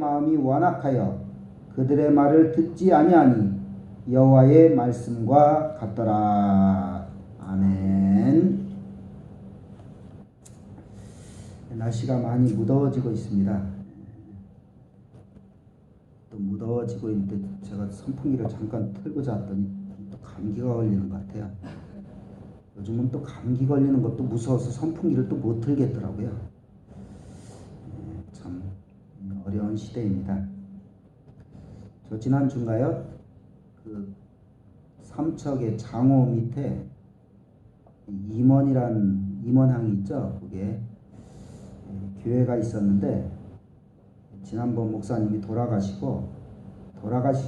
마음이 완악하여 그들의 말을 듣지 아니하니 여호와의 말씀과 같더라. 아멘. 날씨가 많이 무더워지고 있습니다. 또 무더워지고 있는데 제가 선풍기를 잠깐 틀고 잤더니 또 감기가 걸리는 것 같아요. 요즘은 또 감기 걸리는 것도 무서워서 선풍기를 또 못 틀겠더라고요. 참 어려운 시대입니다. 저 지난 주인가요? 그 삼척의 장호 밑에 임원항이 있죠. 그게 교회가 있었는데 지난번 목사님이 돌아가시기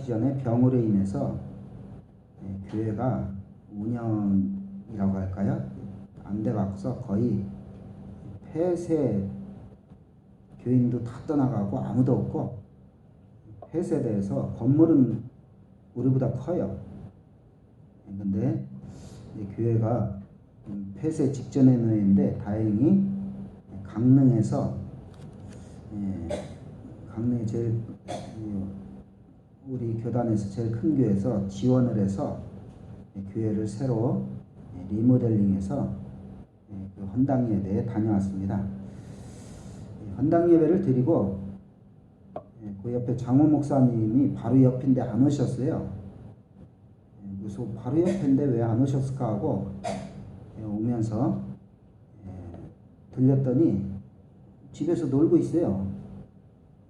전에 병으로 인해서 교회가 운영이라고 할까요? 안 돼갖고서 거의 폐쇄, 교인도 다 떠나가고 아무도 없고 폐쇄돼서 건물은 우리보다 커요. 근데 교회가 폐쇄 직전에 놓였는데 다행히 강릉에서 강릉에 제일 우리 교단에서 제일 큰 교회에서 지원을 해서 교회를 새로 리모델링해서 그 헌당 예배에 다녀왔습니다. 헌당 예배를 드리고 그 옆에 장호 목사님이 바로 옆인데 안 오셨어요. 그래서 바로 옆인데 왜 안 오셨을까 하고 오면서 들렸더니 집에서 놀고 있어요.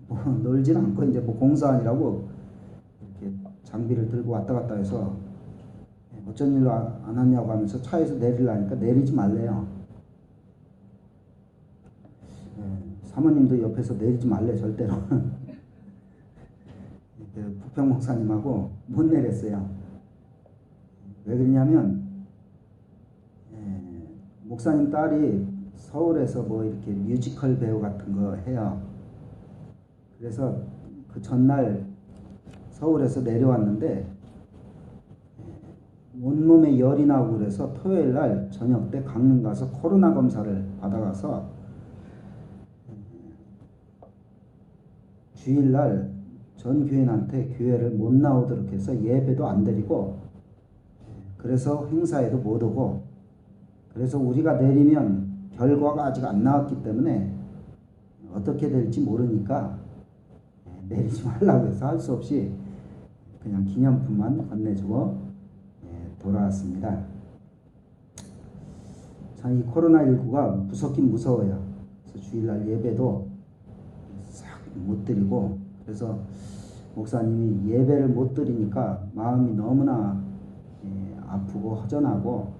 뭐 놀진 않고 이제 뭐 공사하느라고 이렇게 장비를 들고 왔다 갔다 해서 어쩐 일로 안 왔냐고 하면서 차에서 내리려니까 내리지 말래요. 사모님도 옆에서 내리지 말래 절대로. 부평 목사님하고 못 내렸어요. 왜 그러냐면 목사님 딸이 서울에서 뭐 이렇게 뮤지컬 배우 같은 거 해요. 그래서 그 전날 서울에서 내려왔는데 온몸에 열이 나고 그래서 토요일 날 저녁 때 강릉 가서 코로나 검사를 받아가서 주일날 전 교인한테 교회를 못 나오도록 해서 예배도 안 드리고 그래서 행사에도 못 오고 그래서 우리가 내리면 결과가 아직 안 나왔기 때문에 어떻게 될지 모르니까 내리지 말라고 해서 할 수 없이 그냥 기념품만 건네주고 돌아왔습니다. 참 이 코로나19가 무섭긴 무서워요. 그래서 주일날 예배도 싹 못 드리고 그래서 목사님이 예배를 못 드리니까 마음이 너무나 아프고 허전하고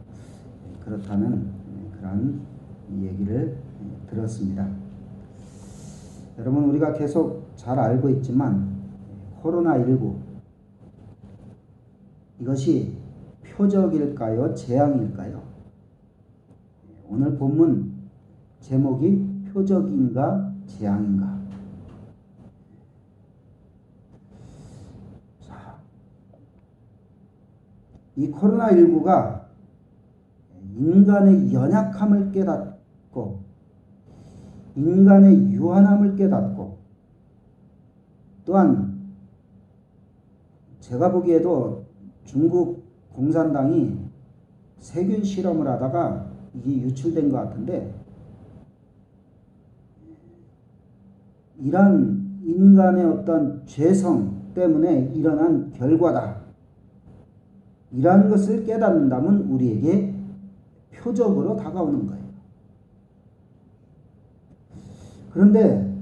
그렇다는 그런 얘기를 들었습니다. 여러분 우리가 계속 잘 알고 있지만 코로나19 이것이 표적일까요? 재앙일까요? 오늘 본문 제목이 표적인가 재앙인가? 자, 이 코로나19가 인간의 연약함을 깨닫고 인간의 유한함을 깨닫고 또한 제가 보기에도 중국 공산당이 세균 실험을 하다가 이게 유출된 것 같은데 이런 인간의 어떤 죄성 때문에 일어난 결과다. 이러한 것을 깨닫는다면 우리에게 표적으로 다가오는 거예요. 그런데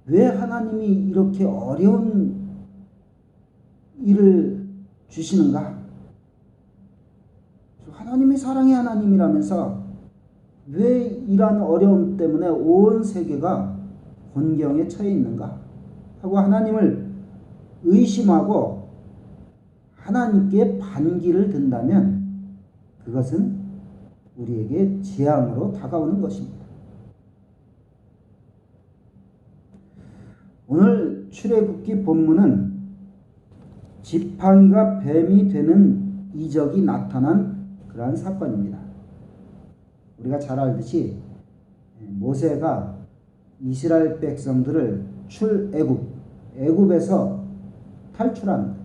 왜 하나님이 이렇게 어려운 일을 주시는가? 하나님이 사랑의 하나님이라면서 왜 이러한 어려움 때문에 온 세계가 곤경에 처해 있는가? 하고 하나님을 의심하고 하나님께 반기를 든다면 그것은 우리에게 재앙으로 다가오는 것입니다. 오늘 출애굽기 본문은 지팡이가 뱀이 되는 이적이 나타난 그러한 사건입니다. 우리가 잘 알듯이 모세가 이스라엘 백성들을 애굽에서 탈출하는 거예요.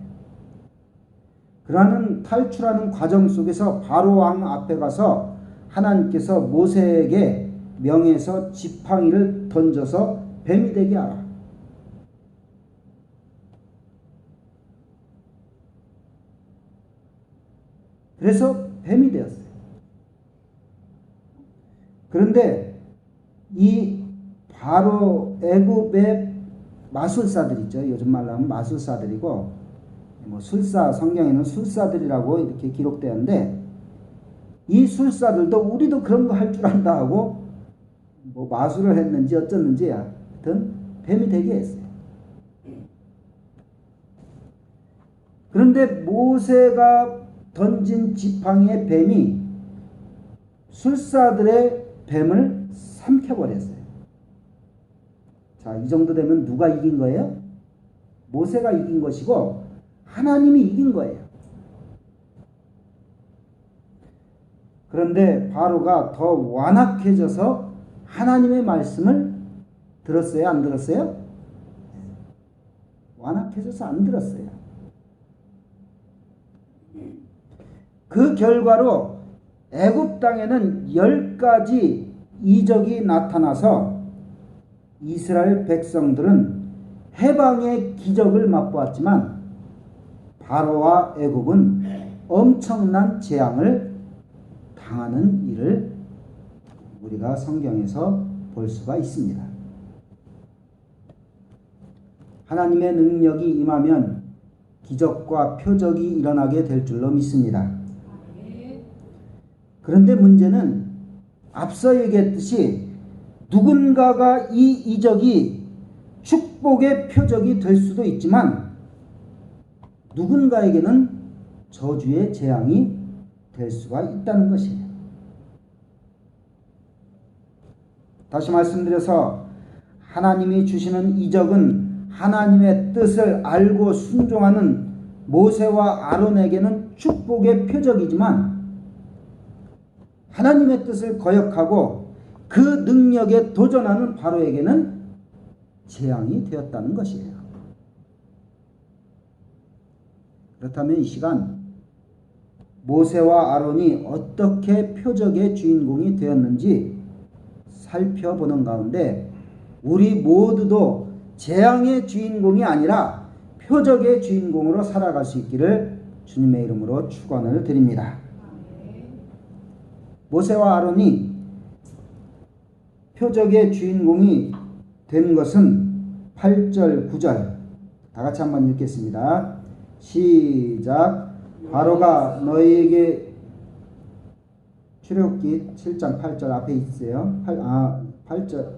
그러는 탈출하는 과정 속에서 바로 왕 앞에 가서 하나님께서 모세에게 명해서 지팡이를 던져서 뱀이 되게 하라. 그래서 뱀이 되었어요. 그런데 이 바로 애굽의 마술사들 있죠. 요즘 말로 하면 마술사들이고, 뭐 술사, 성경에는 술사들이라고 이렇게 기록되었는데, 이 술사들도 우리도 그런 거 할 줄 안다 하고 뭐 마술을 했는지 어쩌는지 하여튼 뱀이 되게 했어요. 그런데 모세가 던진 지팡이의 뱀이 술사들의 뱀을 삼켜버렸어요. 자, 이 정도 되면 누가 이긴 거예요? 모세가 이긴 것이고 하나님이 이긴 거예요. 그런데 바로가 더 완악해져서 하나님의 말씀을 들었어요? 안 들었어요? 완악해져서 안 들었어요. 그 결과로 애굽 땅에는 10가지 이적이 나타나서 이스라엘 백성들은 해방의 기적을 맛보았지만 바로와 애굽은 엄청난 재앙을 당하는 일을 우리가 성경에서 볼 수가 있습니다. 하나님의 능력이 임하면 기적과 표적이 일어나게 될 줄로 믿습니다. 그런데 문제는 앞서 얘기했듯이 누군가가 이 이적이 축복의 표적이 될 수도 있지만 누군가에게는 저주의 재앙이 될 수가 있다는 것이에요. 다시 말씀드려서 하나님이 주시는 이적은 하나님의 뜻을 알고 순종하는 모세와 아론에게는 축복의 표적이지만 하나님의 뜻을 거역하고 그 능력에 도전하는 바로에게는 재앙이 되었다는 것이에요. 그렇다면 이 시간 모세와 아론이 어떻게 표적의 주인공이 되었는지 살펴보는 가운데 우리 모두도 재앙의 주인공이 아니라 표적의 주인공으로 살아갈 수 있기를 주님의 이름으로 축원을 드립니다. 모세와 아론이 표적의 주인공이 된 것은 8절, 9절 다 같이 한번 읽겠습니다. 시작. 바로가 너희에게 출애굽기 7장 8절 앞에 있어요. 8절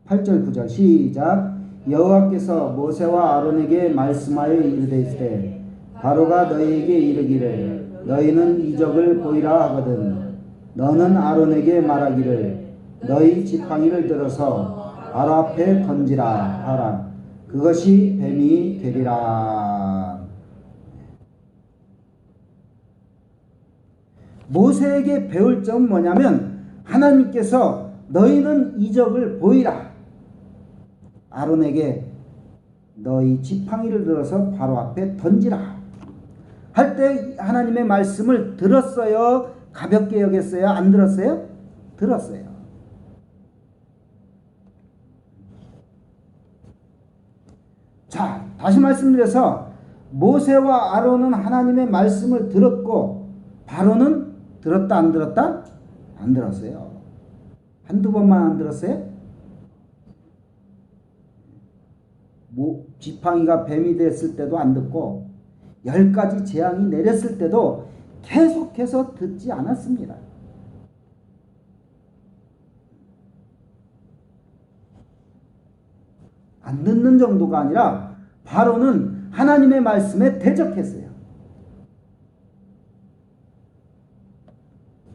9절 시작. 여호와께서 모세와 아론에게 말씀하여 이르되 바로가 너희에게 이르기를 너희는 이적을 보이라 하거든 너는 아론에게 말하기를 너희 지팡이를 들어서 바로 앞에 던지라 하라. 그것이 뱀이 되리라. 모세에게 배울 점은 뭐냐면 하나님께서 너희는 이적을 보이라. 아론에게 너희 지팡이를 들어서 바로 앞에 던지라. 할 때 하나님의 말씀을 들었어요? 가볍게 여겼어요? 안 들었어요? 들었어요. 자, 다시 말씀드려서 모세와 아론은 하나님의 말씀을 들었고 바로는 들었다 안 들었다? 안 들었어요. 한두 번만 안 들었어요? 지팡이가 뱀이 됐을 때도 안 듣고 10가지 재앙이 내렸을 때도 계속해서 듣지 않았습니다. 안 듣는 정도가 아니라 바로는 하나님의 말씀에 대적했어요.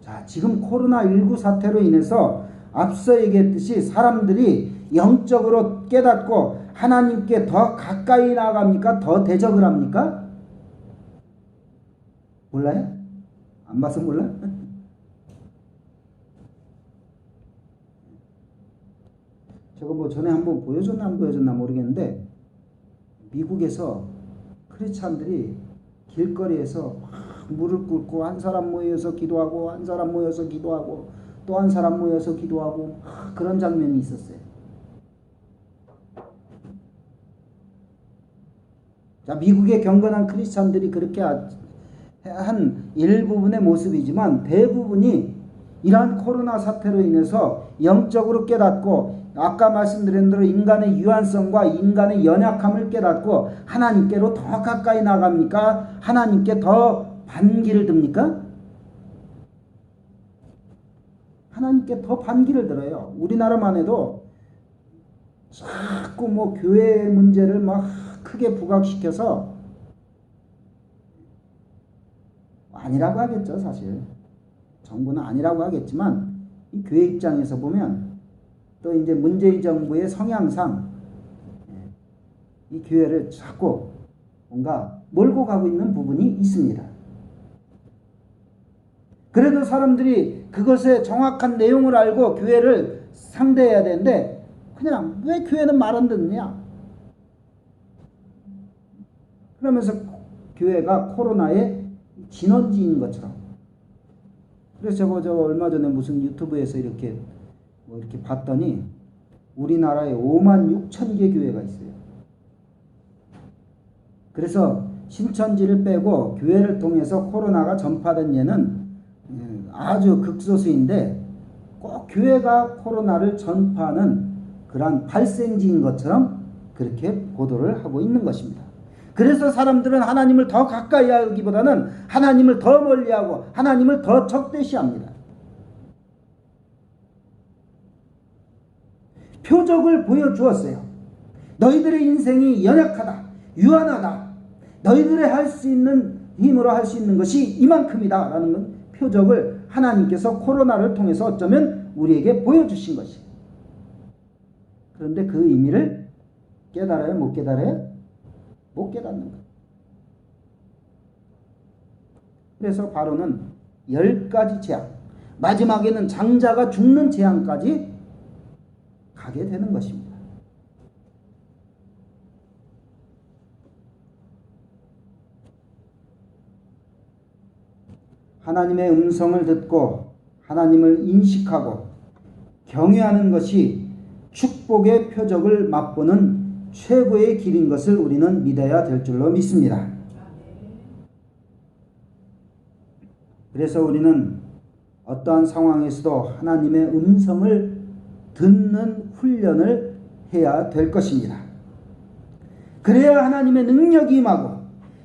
자, 지금 코로나19 사태로 인해서 앞서 얘기했듯이 사람들이 영적으로 깨닫고 하나님께 더 가까이 나아갑니까? 더 대적을 합니까? 몰라요? 안 봐서 몰라? 제가 뭐 전에 한번 보여줬나 안 보여줬나 모르겠는데 미국에서 크리스찬들이 길거리에서 막 무릎 꿇고 한 사람 모여서 기도하고 한 사람 모여서 기도하고 또 한 사람 모여서 기도하고 그런 장면이 있었어요. 자, 미국의 경건한 크리스찬들이 그렇게 한 일부분의 모습이지만 대부분이 이러한 코로나 사태로 인해서 영적으로 깨닫고 아까 말씀드린 대로 인간의 유한성과 인간의 연약함을 깨닫고 하나님께로 더 가까이 나갑니까? 하나님께 더 반기를 듭니까? 하나님께 더 반기를 들어요. 우리나라만 해도 자꾸 뭐 교회 문제를 막 크게 부각시켜서 아니라고 하겠죠, 사실. 정부는 아니라고 하겠지만 이 교회 입장에서 보면 또 이제 문재인 정부의 성향상 이 교회를 자꾸 뭔가 몰고 가고 있는 부분이 있습니다. 그래도 사람들이 그것의 정확한 내용을 알고 교회를 상대해야 되는데 그냥 왜 교회는 말 안 듣느냐? 그러면서 교회가 코로나의 진원지인 것처럼. 그래서 제가 얼마 전에 무슨 유튜브에서 이렇게 봤더니 우리나라에 5만 6천 개 교회가 있어요. 그래서 신천지를 빼고 교회를 통해서 코로나가 전파된 예는 아주 극소수인데 꼭 교회가 코로나를 전파하는 그러한 발생지인 것처럼 그렇게 보도를 하고 있는 것입니다. 그래서 사람들은 하나님을 더 가까이 하기보다는 하나님을 더 멀리하고 하나님을 더 적대시합니다. 표적을 보여주었어요. 너희들의 인생이 연약하다, 유한하다. 너희들의 할 수 있는 힘으로 할 수 있는 것이 이만큼이다 라는 건 표적을 하나님께서 코로나를 통해서 어쩌면 우리에게 보여주신 것이에요. 그런데 그 의미를 깨달아요? 못 깨달아요? 못 깨닫는 거예요. 그래서 바로는 10가지 재앙, 마지막에는 장자가 죽는 재앙까지 가게 되는 것입니다. 하나님의 음성을 듣고 하나님을 인식하고 경외하는 것이 축복의 표적을 맛보는 최고의 길인 것을 우리는 믿어야 될 줄로 믿습니다. 그래서 우리는 어떠한 상황에서도 하나님의 음성을 듣는 훈련을 해야 될 것입니다. 그래야 하나님의 능력이 임하고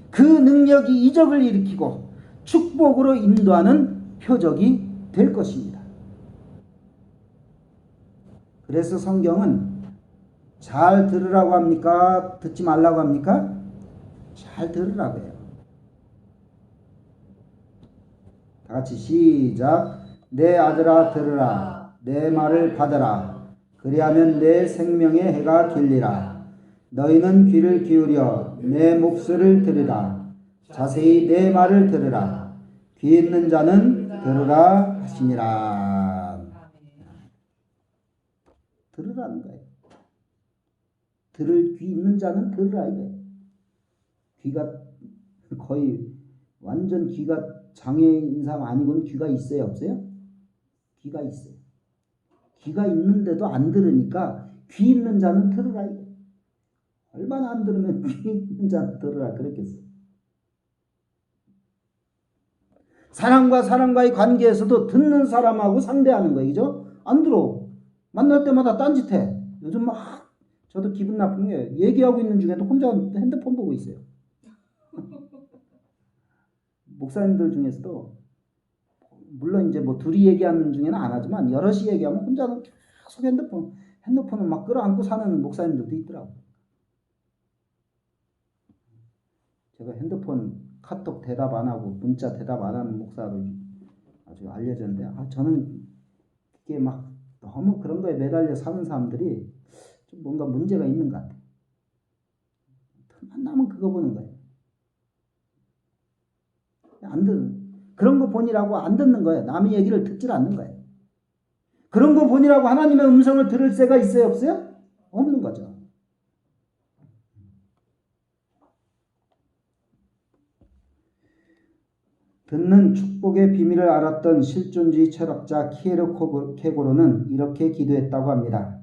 그 능력이 이적을 일으키고 축복으로 인도하는 표적이 될 것입니다. 그래서 성경은 잘 들으라고 합니까? 듣지 말라고 합니까? 잘 들으라고 해요. 다 같이 시작. 내 아들아 들으라. 내 말을 받으라. 그리하면 내 생명의 해가 길리라. 너희는 귀를 기울여 내 목소리를 들으라. 자세히 내 말을 들으라. 귀 있는 자는 들으라 하시니라. 들으라는 거예요. 들을 귀 있는 자는 들으라 이거예요. 귀가 거의 완전 귀가 장애인 사람 아니고는 귀가 있어요, 없어요? 귀가 있어요. 귀가 있는데도 안 들으니까 귀 있는 자는 들으라 이거예요. 얼마나 안 들으면 귀 있는 자는 들으라 그랬겠어요. 사람과 사람과의 관계에서도 듣는 사람하고 상대하는 거예요. 그죠? 안 들어. 만날 때마다 딴짓해. 요즘 막 저도 기분 나쁜 게 얘기하고 있는 중에도 혼자 핸드폰 보고 있어요. 목사님들 중에서도 물론 이제 뭐 둘이 얘기하는 중에는 안 하지만 여럿이 얘기하면 혼자는 계속 핸드폰을 막 끌어안고 사는 목사님들도 있더라고요. 제가 핸드폰 카톡 대답 안 하고 문자 대답 안 하는 목사로 아주 알려졌는데 저는 이게 막 너무 그런 거에 매달려 사는 사람들이 좀 뭔가 문제가 있는 것 같아요. 만나면 그거 보는 거예요. 안 듣는 그런 거 보니라고 안 듣는 거예요. 남의 얘기를 듣질 않는 거예요. 그런 거 보니라고 하나님의 음성을 들을 새가 있어요, 없어요? 없는 거죠. 듣는 축복의 비밀을 알았던 실존주의 철학자 키에르 케고르는 이렇게 기도했다고 합니다.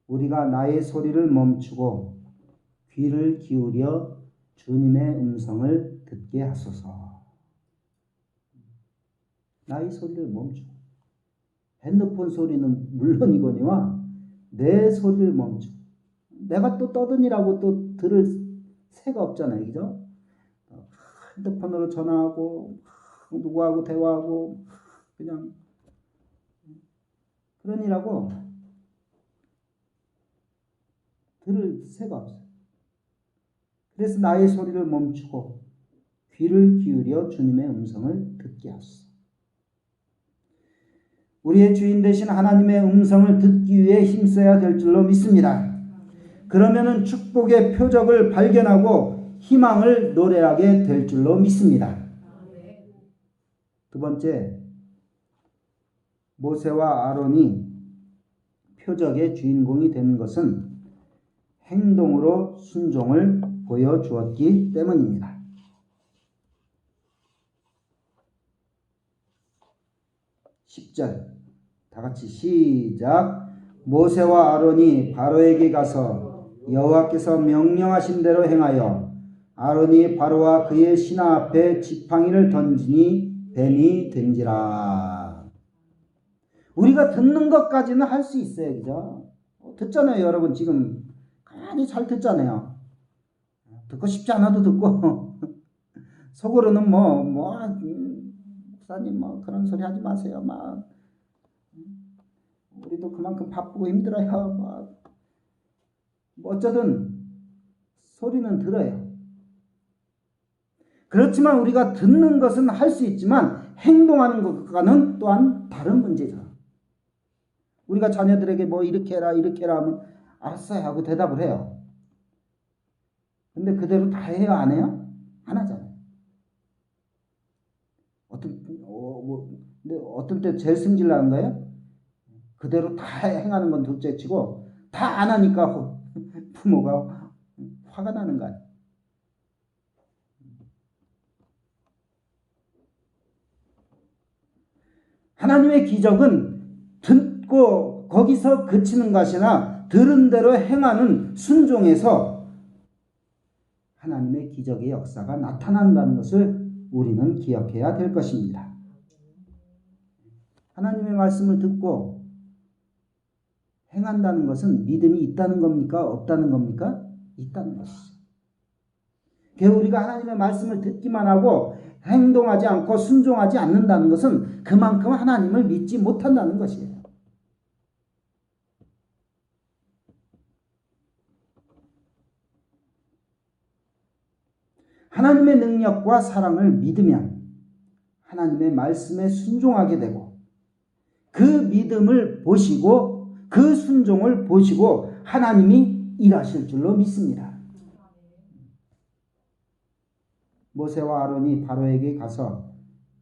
우리가 나의 소리를 멈추고 귀를 기울여 주님의 음성을 듣게 하소서. 나의 소리를 멈추고, 핸드폰 소리는 물론이거니와 내 소리를 멈추고, 내가 또 떠드니라고 또 들을 새가 없잖아요, 그죠? 핸드폰으로 전화하고 누구하고 대화하고 그냥 그러니라고 들을 새가 없어요. 그래서 나의 소리를 멈추고 귀를 기울여 주님의 음성을 듣게 하소서. 우리의 주인 되신 하나님의 음성을 듣기 위해 힘써야 될 줄로 믿습니다. 그러면은 축복의 표적을 발견하고 희망을 노래하게 될 줄로 믿습니다. 두 번째, 모세와 아론이 표적의 주인공이 되는 것은 행동으로 순종을 보여주었기 때문입니다. 10절 다 같이 시작. 모세와 아론이 바로에게 가서 여호와께서 명령하신 대로 행하여 아론이 바로와 그의 신하 앞에 지팡이를 던지니 뱀이 된지라. 우리가 듣는 것까지는 할 수 있어요, 그죠? 듣잖아요, 여러분. 지금 많이 잘 듣잖아요. 듣고 싶지 않아도 듣고 속으로는 목사님 그런 소리 하지 마세요. 우리도 그만큼 바쁘고 힘들어요. 어쩌든 소리는 들어요. 그렇지만 우리가 듣는 것은 할 수 있지만 행동하는 것과는 또한 다른 문제죠. 우리가 자녀들에게 이렇게 해라 이렇게 해라 하면 알았어요 하고 대답을 해요. 근데 그대로 다 해요, 안 해요? 안 하잖아요. 근데 어떤 때 제일 승질 나는 거예요? 그대로 다 행하는 건 둘째치고 다 안 하니까 부모가 화가 나는 거 아니에요. 하나님의 기적은 듣고 거기서 그치는 것이나 들은 대로 행하는 순종에서 하나님의 기적의 역사가 나타난다는 것을 우리는 기억해야 될 것입니다. 하나님의 말씀을 듣고 행한다는 것은 믿음이 있다는 겁니까? 없다는 겁니까? 있다는 것이죠. 우리가 하나님의 말씀을 듣기만 하고 행동하지 않고 순종하지 않는다는 것은 그만큼 하나님을 믿지 못한다는 것이에요. 하나님의 능력과 사랑을 믿으면 하나님의 말씀에 순종하게 되고 그 믿음을 보시고 그 순종을 보시고 하나님이 일하실 줄로 믿습니다. 모세와 아론이 바로에게 가서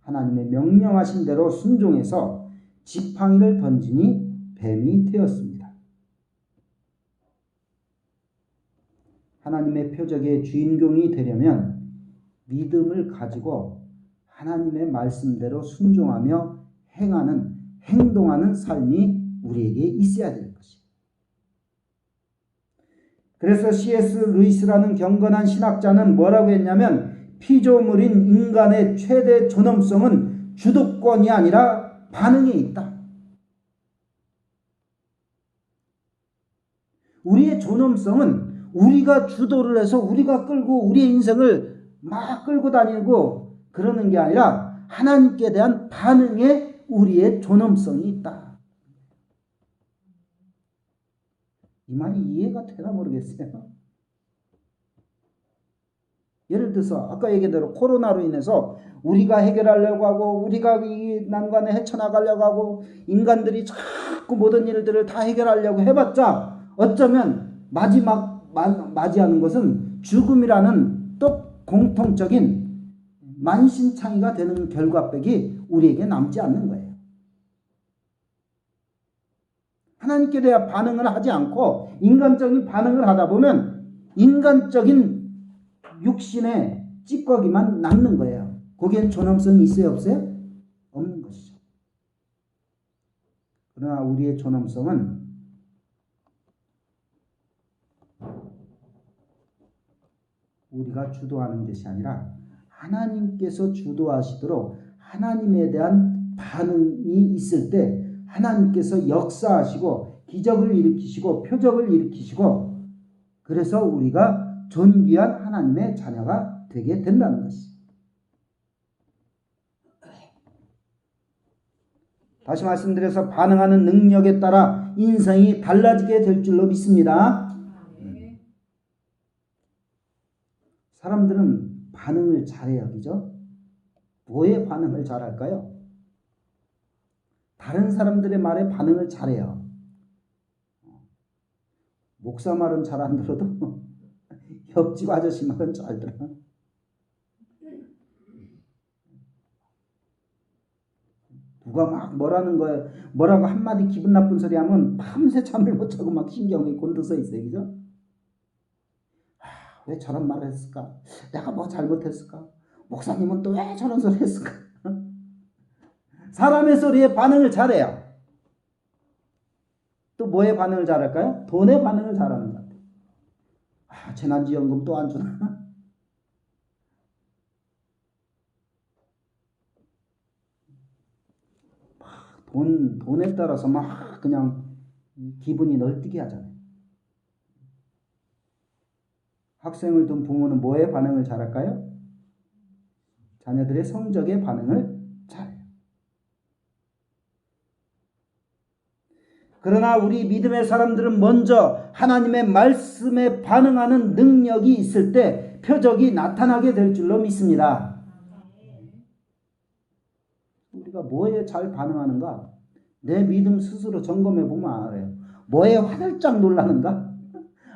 하나님의 명령하신 대로 순종해서 지팡이를 던지니 뱀이 되었습니다. 하나님의 표적의 주인공이 되려면 믿음을 가지고 하나님의 말씀대로 순종하며 행동하는 삶이 우리에게 있어야 될 것이에요. 그래서 C.S. 루이스라는 경건한 신학자는 뭐라고 했냐면 피조물인 인간의 최대 존엄성은 주도권이 아니라 반응에 있다. 우리의 존엄성은 우리가 주도를 해서 우리가 끌고 우리의 인생을 막 끌고 다니고 그러는 게 아니라 하나님께 대한 반응에 우리의 존엄성이 있다. 이 말이 이해가 되나 모르겠어요. 예를 들어서 아까 얘기대로 코로나로 인해서 우리가 해결하려고 하고 우리가 이 난관에 헤쳐나가려고 하고 인간들이 자꾸 모든 일들을 다 해결하려고 해봤자 어쩌면 맞이하는 것은 죽음이라는 또 공통적인 만신창이가 되는 결과밖에 우리에게 남지 않는 거예요. 하나님께 대해 반응을 하지 않고 인간적인 반응을 하다 보면 인간적인 육신의 찌꺼기만 남는 거예요. 거기엔 존엄성이 있어요, 없어요? 없는 것이죠. 그러나 우리의 존엄성은 우리가 주도하는 것이 아니라 하나님께서 주도하시도록 하나님에 대한 반응이 있을 때 하나님께서 역사하시고 기적을 일으키시고 표적을 일으키시고 그래서 우리가 존귀한 하나님의 자녀가 되게 된다는 것이죠. 다시 말씀드려서 반응하는 능력에 따라 인생이 달라지게 될 줄로 믿습니다. 사람들은 반응을 잘해요. 그죠? 뭐에 반응을 잘할까요? 다른 사람들의 말에 반응을 잘해요. 목사 말은 잘 안 들어도 옆집 아저씨 말은 잘 들어. 누가 막 뭐라는 거예요. 뭐라고 한마디 기분 나쁜 소리 하면 밤새 잠을 못 자고 막 신경이 곤두서 있어요. 그죠? 왜 저런 말을 했을까? 내가 뭐 잘못했을까? 목사님은 또 왜 저런 소리 했을까? 사람의 소리에 반응을 잘해요. 또 뭐에 반응을 잘할까요? 돈에 반응을 잘하는 것 같아요. 재난지원금 또 안 주나? 돈에 따라서 막 그냥 기분이 널뛰게 하잖아요. 학생을 둔 부모는 뭐에 반응을 잘할까요? 자녀들의 성적에 반응을 잘해요. 그러나 우리 믿음의 사람들은 먼저 하나님의 말씀에 반응하는 능력이 있을 때 표적이 나타나게 될 줄로 믿습니다. 우리가 뭐에 잘 반응하는가? 내 믿음 스스로 점검해 보면 알아요. 뭐에 화들짝 놀라는가?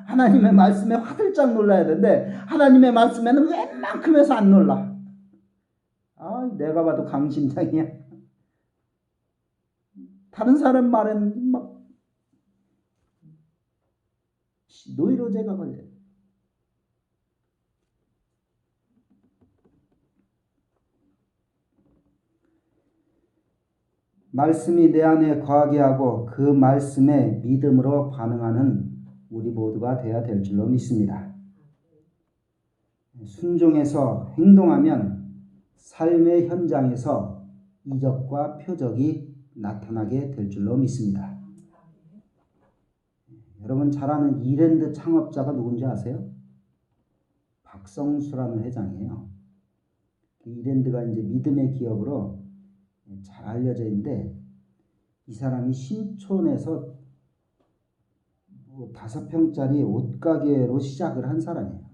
하나님의 말씀에 화들짝 놀라야 되는데 하나님의 말씀에는 웬만큼에서 안 놀라. 내가 봐도 강심장이야. 다른 사람 말에는 막 노이로제가 걸려요. 말씀이 내 안에 거하게 하고 그 말씀에 믿음으로 반응하는 우리 모두가 되어야 될 줄로 믿습니다. 순종해서 행동하면 삶의 현장에서 이적과 표적이 나타나게 될 줄로 믿습니다. 여러분 잘 아는 이랜드 창업자가 누군지 아세요? 박성수라는 회장이에요. 이랜드가 이제 믿음의 기업으로 잘 알려져 있는데 이 사람이 신촌에서 5평짜리 옷가게로 시작을 한 사람이에요.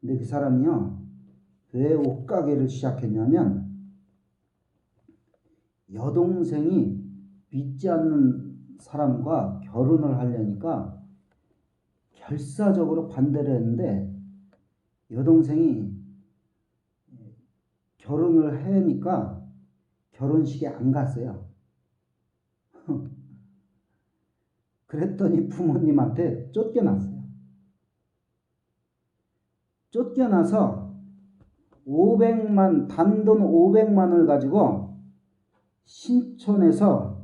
근데 그 사람이요, 왜 옷가게를 시작했냐면 여동생이 믿지 않는 사람과 결혼을 하려니까 결사적으로 반대를 했는데 여동생이 결혼을 하니까 결혼식에 안 갔어요. 그랬더니 부모님한테 쫓겨났어요. 쫓겨나서 단돈 500만을 가지고 신촌에서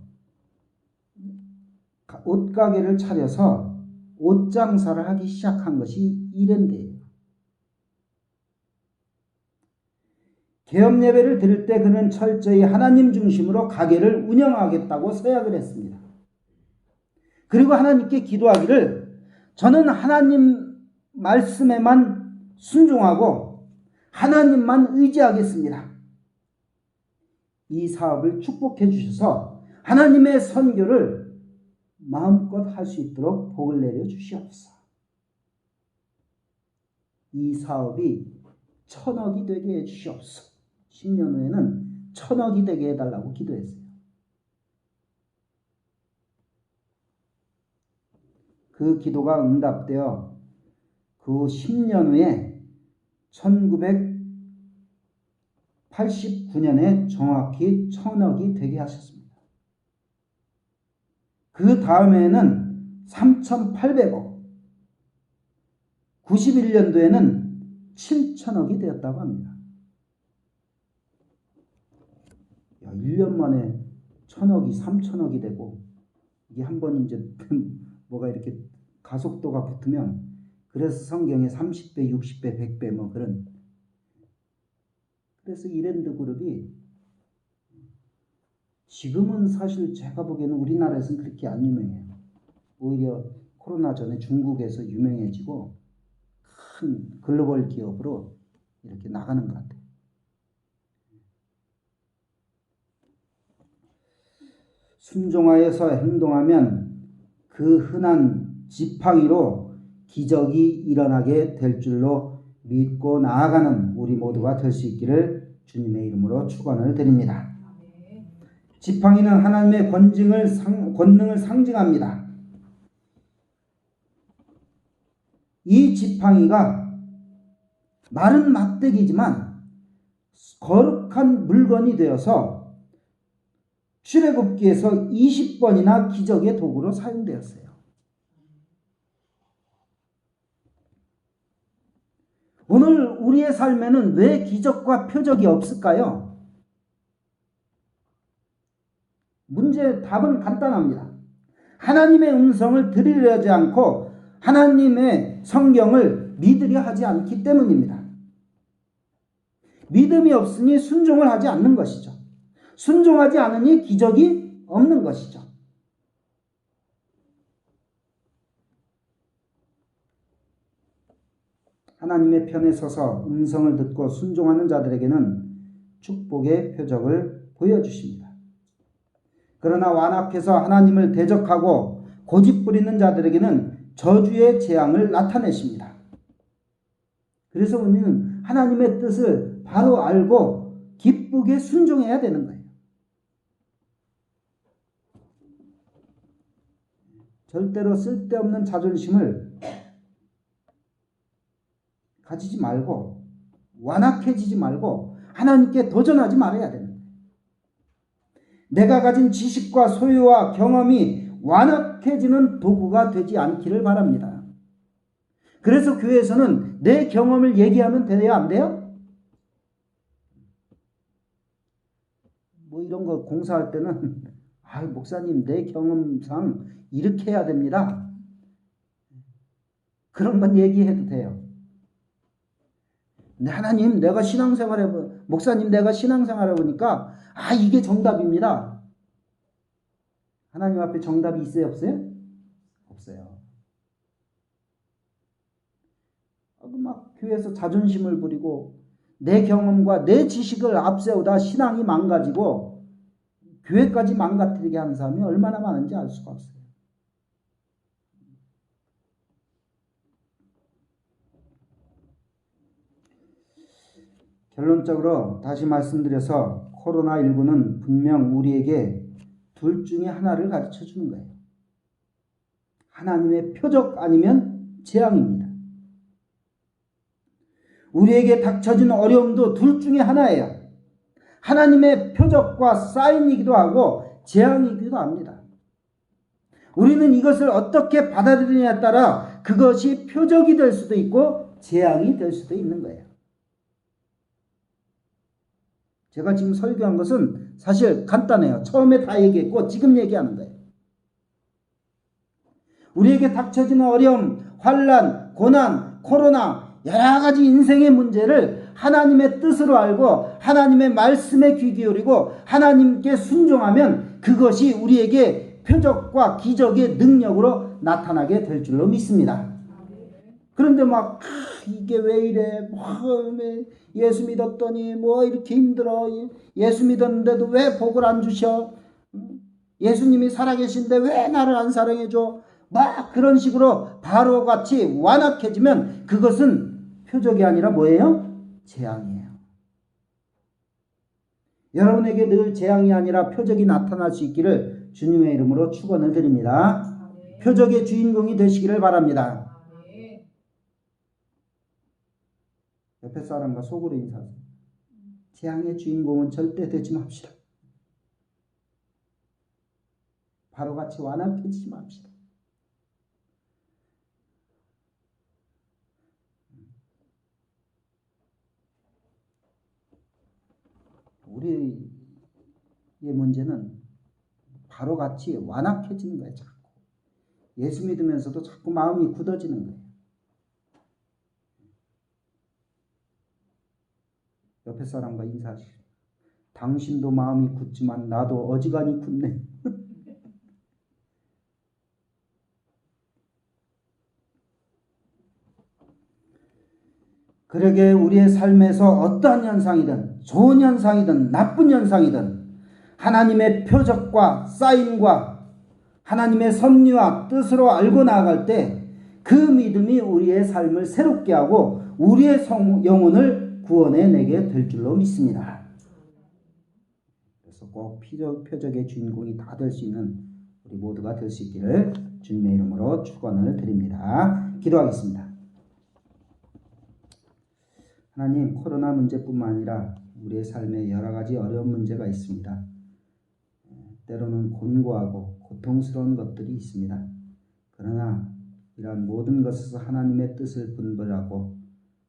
옷가게를 차려서 옷장사를 하기 시작한 것이 이랜드예요. 개업 예배를 드릴 때 그는 철저히 하나님 중심으로 가게를 운영하겠다고 서약을 했습니다. 그리고 하나님께 기도하기를 저는 하나님 말씀에만 순종하고 하나님만 의지하겠습니다. 이 사업을 축복해 주셔서 하나님의 선교를 마음껏 할 수 있도록 복을 내려 주시옵소서. 이 사업이 1000억이 되게 해 주시옵소서. 10년 후에는 1000억이 되게 해달라고 기도했어요. 그 기도가 응답되어 그 10년 후에 1989년에 정확히 1000억이 되게 하셨습니다. 그 다음에는 3,800억, 91년도에는 7천억이 되었다고 합니다. 1년 만에 1,000억이 3,000억이 되고, 이게 한번 이제 뭐가 이렇게 가속도가 붙으면, 그래서 성경에 30배, 60배, 100배 뭐 그런. 그래서 이랜드 그룹이 지금은 사실 제가 보기에는 우리나라에서는 그렇게 안 유명해요. 오히려 코로나 전에 중국에서 유명해지고 큰 글로벌 기업으로 이렇게 나가는 것 같아요. 순종하여서 행동하면 그 흔한 지팡이로 기적이 일어나게 될 줄로 믿고 나아가는 우리 모두가 될 수 있기를 주님의 이름으로 축원을 드립니다. 지팡이는 하나님의 권능을 상징합니다. 이 지팡이가 마른 막대기지만 거룩한 물건이 되어서 출애굽기에서 20번이나 기적의 도구로 사용되었어요. 오늘 우리의 삶에는 왜 기적과 표적이 없을까요? 답은 간단합니다. 하나님의 음성을 들으려지 않고 하나님의 성경을 믿으려 하지 않기 때문입니다. 믿음이 없으니 순종을 하지 않는 것이죠. 순종하지 않으니 기적이 없는 것이죠. 하나님의 편에 서서 음성을 듣고 순종하는 자들에게는 축복의 표적을 보여주십니다. 그러나 완악해서 하나님을 대적하고 고집부리는 자들에게는 저주의 재앙을 나타내십니다. 그래서 우리는 하나님의 뜻을 바로 알고 기쁘게 순종해야 되는 거예요. 절대로 쓸데없는 자존심을 가지지 말고 완악해지지 말고 하나님께 도전하지 말아야 됩니다. 내가 가진 지식과 소유와 경험이 완악해지는 도구가 되지 않기를 바랍니다. 그래서 교회에서는 내 경험을 얘기하면 돼요, 안 돼요? 뭐 이런 거 공사할 때는 목사님 내 경험상 이렇게 해야 됩니다. 그런 건 얘기해도 돼요. 근데 하나님 내가 목사님 내가 신앙생활 해보니까 이게 정답입니다. 하나님 앞에 정답이 있어요, 없어요? 없어요. 막 교회에서 자존심을 부리고 내 경험과 내 지식을 앞세우다 신앙이 망가지고 교회까지 망가뜨리게 하는 사람이 얼마나 많은지 알 수가 없어요. 결론적으로 다시 말씀드려서 코로나19는 분명 우리에게 둘 중에 하나를 가르쳐 주는 거예요. 하나님의 표적 아니면 재앙입니다. 우리에게 닥쳐진 어려움도 둘 중에 하나예요. 하나님의 표적과 사인이기도 하고 재앙이기도 합니다. 우리는 이것을 어떻게 받아들이냐에 따라 그것이 표적이 될 수도 있고 재앙이 될 수도 있는 거예요. 제가 지금 설교한 것은 사실 간단해요. 처음에 다 얘기했고 지금 얘기하는 거예요. 우리에게 닥쳐지는 어려움, 환난, 고난, 코로나 여러 가지 인생의 문제를 하나님의 뜻으로 알고 하나님의 말씀에 귀 기울이고 하나님께 순종하면 그것이 우리에게 표적과 기적의 능력으로 나타나게 될 줄로 믿습니다. 그런데 이게 왜 이래? 예수 믿었더니 이렇게 힘들어? 예수 믿었는데도 왜 복을 안 주셔? 예수님이 살아계신데 왜 나를 안 사랑해줘? 그런 식으로 바로같이 완악해지면 그것은 표적이 아니라 뭐예요? 재앙이에요. 여러분에게 늘 재앙이 아니라 표적이 나타날 수 있기를 주님의 이름으로 축원을 드립니다. 표적의 주인공이 되시기를 바랍니다. 옆에 사람과 속으로 인사하세요. 재앙의 주인공은 절대 되지 맙시다. 바로같이 완악해지지 맙시다. 우리의 문제는 바로같이 완악해지는 거예요. 자꾸 예수 믿으면서도 자꾸 마음이 굳어지는 거예요. 옆에 사람과 인사하시고, 당신도 마음이 굳지만 나도 어지간히 굳네. 그러게 우리의 삶에서 어떠한 현상이든, 좋은 현상이든 나쁜 현상이든 하나님의 표적과 사인과 하나님의 섭리와 뜻으로 알고 나아갈 때 그 믿음이 우리의 삶을 새롭게 하고 우리의 영혼을 구원해 내게 될 줄로 믿습니다. 그래서 꼭 표적의 주인공이 다 될 수 있는 우리 모두가 될 수 있기를 주님의 이름으로 축원을 드립니다. 기도하겠습니다. 하나님, 코로나 문제뿐만 아니라 우리의 삶에 여러 가지 어려운 문제가 있습니다. 때로는 곤고하고 고통스러운 것들이 있습니다. 그러나 이러한 모든 것에서 하나님의 뜻을 분별하고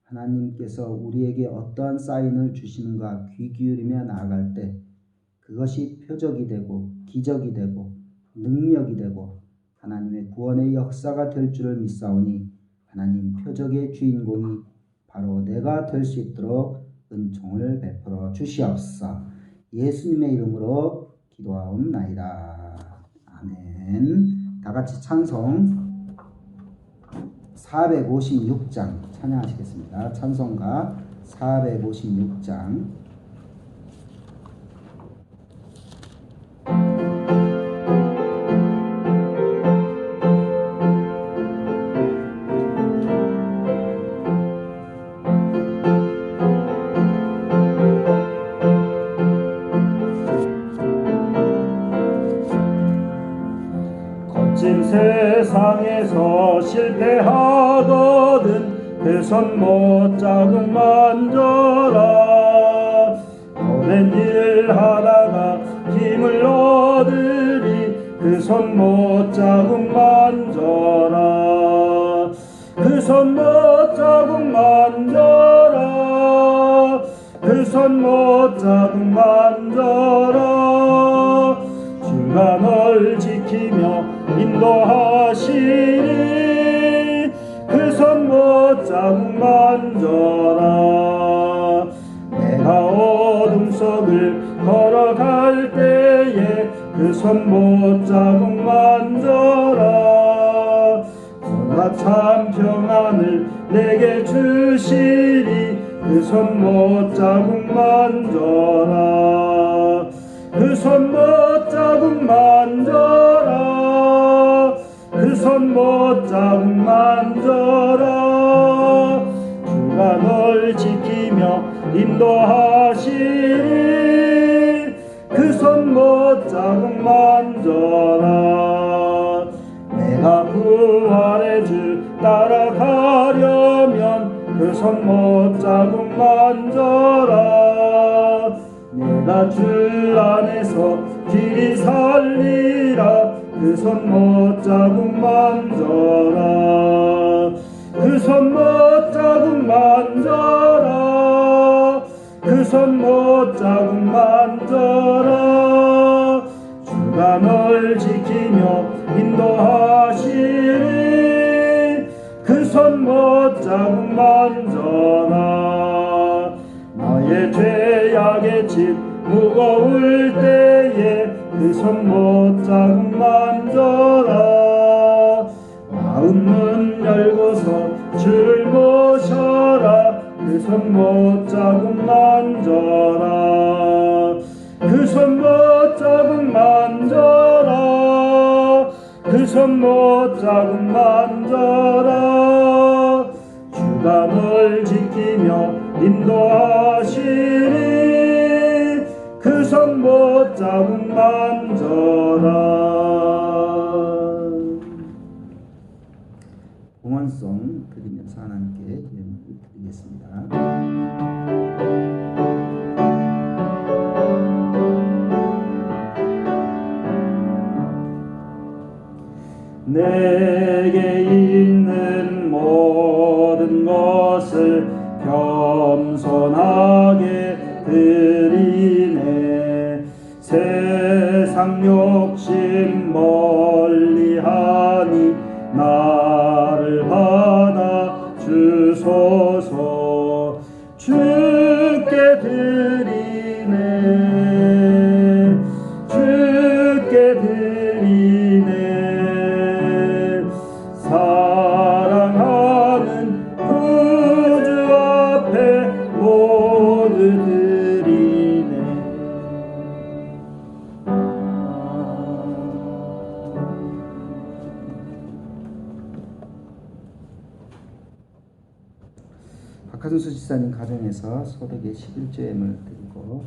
하나님께서 우리에게 어떠한 사인을 주시는가 귀 기울이며 나아갈 때 그것이 표적이 되고 기적이 되고 능력이 되고 하나님의 구원의 역사가 될 줄을 믿사오니 하나님 표적의 주인공이 바로 내가 될 수 있도록 은총을 베풀어 주시옵소서. 예수님의 이름으로 기도하옵나이다. 아멘. 다 같이 찬송 456장 찬양하시겠습니다. 찬송가 456장. 거친 세상에서 실패하거든 그 손 못 자국 만져라. 오랜 일 하다가 힘을 얻으리 그 손 못 자국 만져라. 그 손 못 자국 만져라. 그 손 못 자국 만져라. 주가 널 지키며 인도하시리. 그 손 못 자국 만져라. 내가 어둠 속을 걸어갈 때에 그 손 못 자국 만져라. 너가 참 평안을 내게 주시리. 그 손 못 자국 만져라. 그 손 못 자국 만져라. 그 손 못 자국 만져라. 주가 널 지키며 인도하시리. 그 손 못 자국 만져라. 내가 부활의 주 따라가려면 그 손 못 자국 만져라. 내가 주 안에서 길이 살리라. 그 손 못 자국 만져라. 그 손 못 자국 만져라. 그 손 못 자국 만져라. 주가 널 지키며 인도하시리. 그 손 못 자국 만져라. 나의 죄악의 짐 무거울 때에 그 손 못 자국 만져라. 마음 문 열고서 주를 모셔라. 그 손 못 자국 만져라. 그 손 못 자국 만져라. 그 손 못 자국 만져라. 주가 널 지키며 인도하시리. 그 손 못 자국 만져라. 봉헌송 드리면서 하나님께 예물을 드리겠습니다. 내게 있는 모든 것을 겸손하게 드리네. 세상 욕심 멀리하니 나를 받아 주소서. 주께 드리네, 주께 드리네. 사랑하는 구주 앞에 모두 드리네. 박하순 집사님 가정에서 소득의 11조엠을 드리고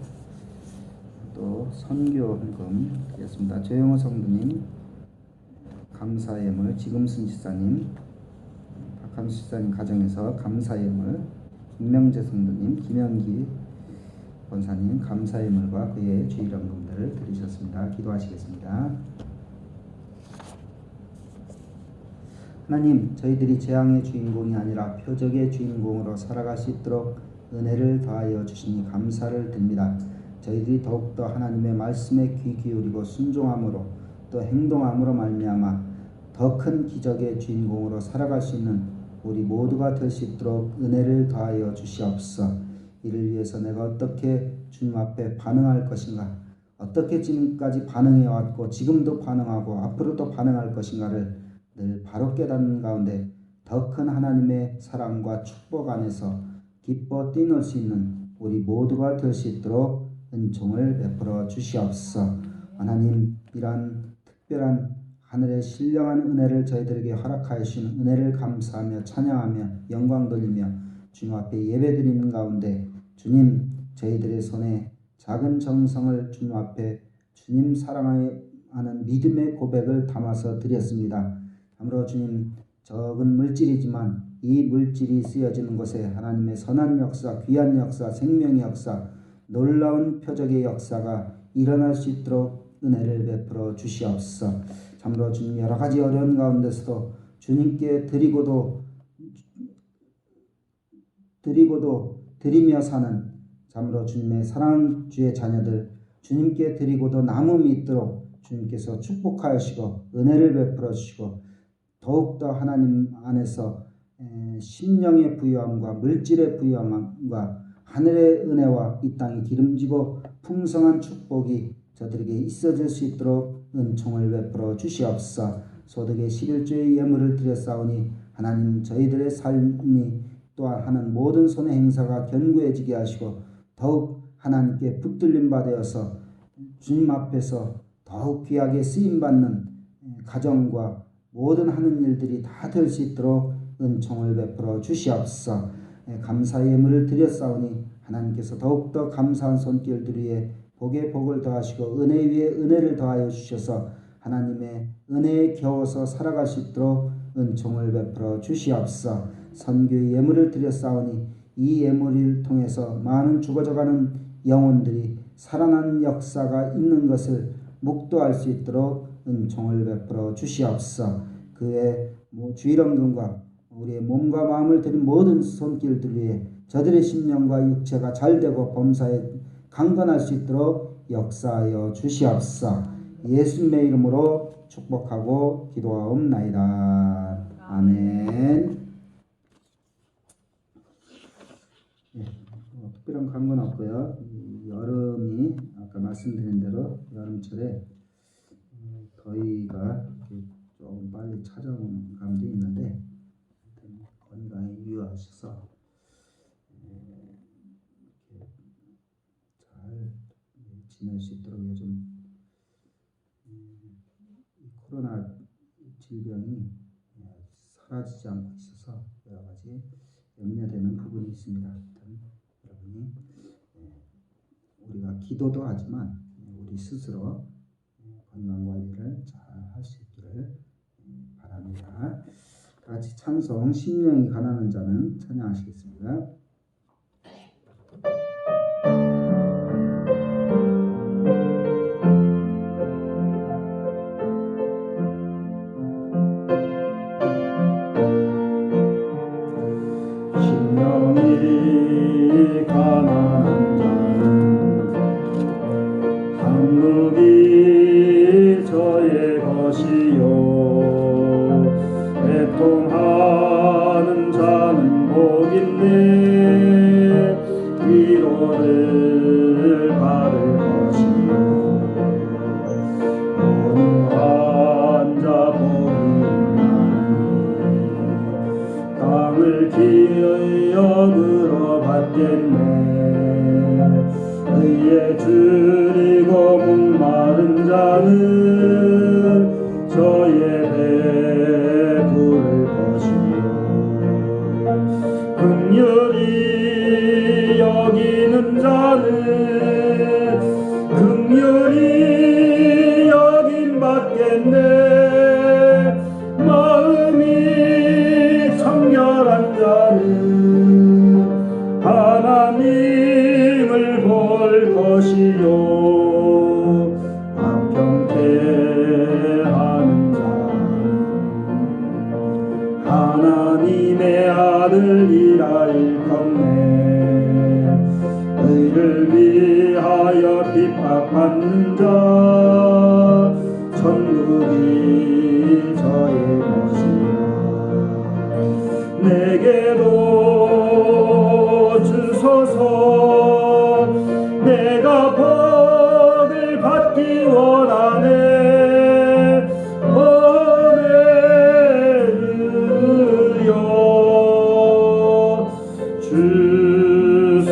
또 선교 헌금 드렸습니다. 조영호 성도님 감사예물, 지금순 집사님, 박하순 집사님 가정에서 감사예물, 김명재 성도님, 김영기 권사님 감사예물과 그의 주일헌금들을 드리셨습니다. 기도하시겠습니다. 하나님, 저희들이 재앙의 주인공이 아니라 표적의 주인공으로 살아갈 수 있도록 은혜를 더하여 주시니 감사를 드립니다. 저희들이 더욱더 하나님의 말씀에 귀 기울이고 순종함으로 또 행동함으로 말미암아 더 큰 기적의 주인공으로 살아갈 수 있는 우리 모두가 될 수 있도록 은혜를 더하여 주시옵소서. 이를 위해서 내가 어떻게 주님 앞에 반응할 것인가, 어떻게 지금까지 반응해왔고 지금도 반응하고 앞으로도 반응할 것인가를 늘 바로 깨닫는 가운데 더 큰 하나님의 사랑과 축복 안에서 기뻐 뛰놀 수 있는 우리 모두가 될 수 있도록 은총을 베풀어 주시옵소서. 하나님, 이러한 특별한 하늘의 신령한 은혜를 저희들에게 허락하여 주신 은혜를 감사하며 찬양하며 영광 돌리며 주님 앞에 예배드리는 가운데 주님, 저희들의 손에 작은 정성을 주님 앞에 주님 사랑하는 믿음의 고백을 담아서 드렸습니다. 참으로 주님, 적은 물질이지만 이 물질이 쓰여지는 곳에 하나님의 선한 역사, 귀한 역사, 생명의 역사, 놀라운 표적의 역사가 일어날 수 있도록 은혜를 베풀어 주시옵소서. 참으로 주님, 여러 가지 어려운 가운데서도 주님께 드리고도 드리며 사는 참으로 주님의 사랑하는 주의 자녀들, 주님께 드리고도 남음이 있도록 주님께서 축복하시고 은혜를 베풀어 주시고 더욱더 하나님 안에서 심령의 부유함과 물질의 부유함과 하늘의 은혜와 이 땅이 기름지고 풍성한 축복이 저들에게 있어질 수 있도록 은총을 베풀어 주시옵소서. 소득의 11조의 예물을 드렸사오니 하나님, 저희들의 삶이 또한 하는 모든 손의 행사가 견고해지게 하시고 더욱 하나님께 붙들림 받아서 주님 앞에서 더욱 귀하게 쓰임받는 가정과 모든 하는 일들이 다 될 수 있도록 은총을 베풀어 주시옵소서. 감사의 예물을 드렸사오니 하나님께서 더욱더 감사한 손길들 위에 복에 복을 더하시고 은혜 위에 은혜를 더하여 주셔서 하나님의 은혜에 겨워서 살아갈 수 있도록 은총을 베풀어 주시옵소서. 선교의 예물을 드렸사오니 이 예물을 통해서 많은 죽어져가는 영혼들이 살아난 역사가 있는 것을 묵도할 수 있도록 은총을 베풀어 주시옵소서. 그의 주일헌금과 우리의 몸과 마음을 드린 모든 손길들 위해 저들의 심령과 육체가 잘되고 범사에 강건할 수 있도록 역사하여 주시옵소서. 예수님의 이름으로 축복하고 기도하옵나이다. 아멘. 특별한 광고는 없고요. 여름이 아까 말씀드린 대로 여름철에 더위가 조금 빨리 찾아오는 감도 있는데 건강에 유의하셔서 잘 지낼 수 있도록 요즘 코로나 질병이 사라지지 않고 있어서 여러 가지 염려되는 부분이 있습니다. 여러분이 우리가 기도도 하지만 우리 스스로 건강관리를 잘 할 수 있기를 바랍니다. 같이 찬송 심령이 가난한 자는 찬양하시겠습니다. 순종하는 자는 복있네. 위로를 받을 것이요 온유한 자 복이 있나니 땅을 기업으로 받겠네. 의에 줄이고 목마른 자는 저의 배부를 것이요 긍휼히 여기는 자는 긍휼히 여김 받겠네. 마음이 청결한 자는 하나님을 볼 것이요 방평케하는 자는 하나님의 아들이라 일컫네. 의를 위하여 핍박받는 자 천국이 저의 것이라. 내게도 주소서. 내가 복을 받기 원하네. 오늘요 주소서.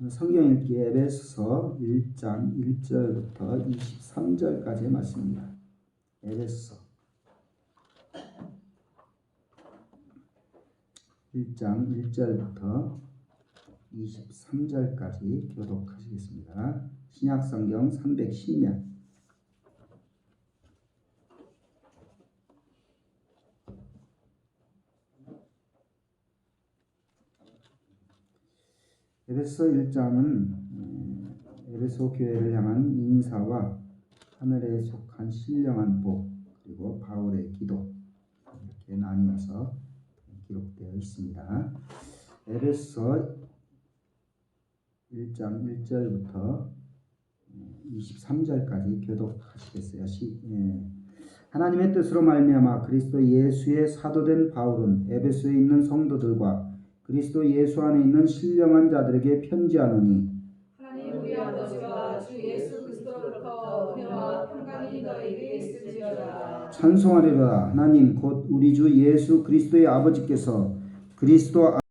아멘. 성경 읽기 에베소서 1장 1절부터 23절까지의 말씀입니다. 에베소서 1장 1절부터 23절까지 교독하시겠습니다. 신약성경 310면 에베소 1장은 에베소 교회를 향한 인사와 하늘에 속한 신령한 복 그리고 바울의 기도 이렇게 나뉘어서 기록되어 있습니다. 에베소 1장 1절부터 23절까지 교독하시겠어요. 하나님의 뜻으로 말미암아 그리스도 예수의 사도된 바울은 에베소에 있는 성도들과 그리스도 예수 안에 있는 신령한 자들에게 편지하노니 하나님 우리 아버지와 주 예수 그리스도로부터 은혜와 평강이 너희에게 있을지어다. 찬송하리로다. 하나님 곧 우리 주 예수 그리스도의 아버지께서 그리스도